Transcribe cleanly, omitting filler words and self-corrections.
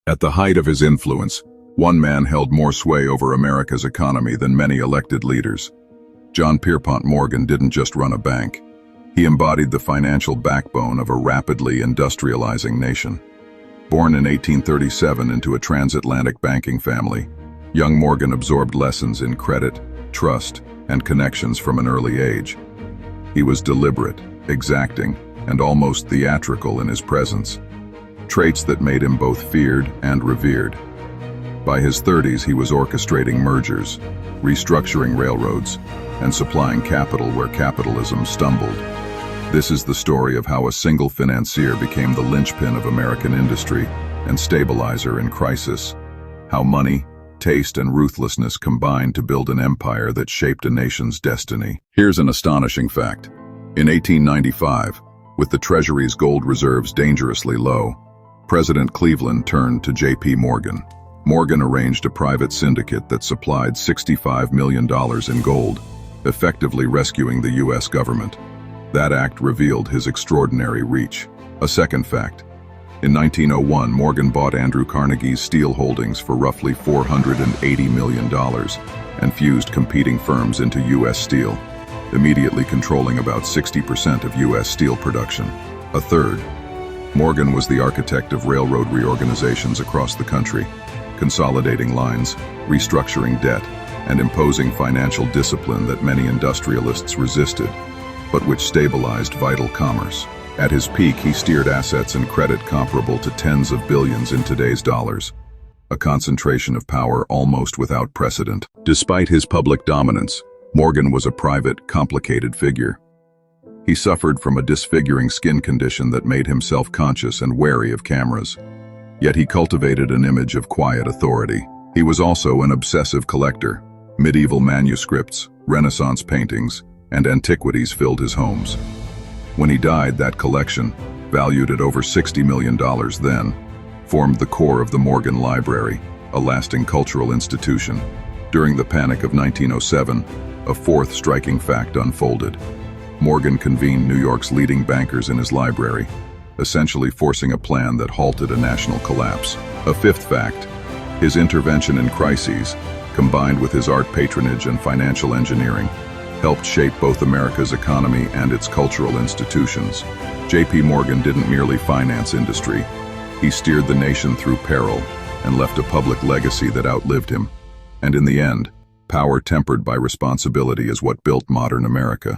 At the height of his influence, one man held more sway over America's economy than many elected leaders. John Pierpont Morgan didn't just run a bank. He embodied the financial backbone of a rapidly industrializing nation. Born in 1837 into a transatlantic banking family, young Morgan absorbed lessons in credit, trust, and connections from an early age. He was deliberate, exacting, and almost theatrical in his presence, traits that made him both feared and revered. By his 30s, he was orchestrating mergers, restructuring railroads, and supplying capital where capitalism stumbled. This is the story of how a single financier became the linchpin of American industry and stabilizer in crisis, how money, taste, and ruthlessness combined to build an empire that shaped a nation's destiny. Here's an astonishing fact. In 1895, with the Treasury's gold reserves dangerously low, President Cleveland turned to J.P. Morgan. Morgan arranged a private syndicate that supplied $65 million in gold, effectively rescuing the U.S. government. That act revealed his extraordinary reach. A second fact. In 1901, Morgan bought Andrew Carnegie's steel holdings for roughly $480 million and fused competing firms into U.S. Steel, immediately controlling about 60% of U.S. steel production. A third. Morgan was the architect of railroad reorganizations across the country, consolidating lines, restructuring debt, and imposing financial discipline that many industrialists resisted, but which stabilized vital commerce. At his peak, he steered assets and credit comparable to tens of billions in today's dollars, a concentration of power almost without precedent. Despite his public dominance, Morgan was a private, complicated figure. He suffered from a disfiguring skin condition that made him self-conscious and wary of cameras. Yet he cultivated an image of quiet authority. He was also an obsessive collector. Medieval manuscripts, Renaissance paintings, and antiquities filled his homes. When he died, that collection, valued at over $60 million then, formed the core of the Morgan Library, a lasting cultural institution. During the Panic of 1907, a fourth striking fact unfolded. Morgan convened New York's leading bankers in his library, essentially forcing a plan that halted a national collapse. A fifth fact. His intervention in crises, combined with his art patronage and financial engineering, helped shape both America's economy and its cultural institutions. J.P. Morgan didn't merely finance industry. He steered the nation through peril and left a public legacy that outlived him. And in the end, power tempered by responsibility is what built modern America.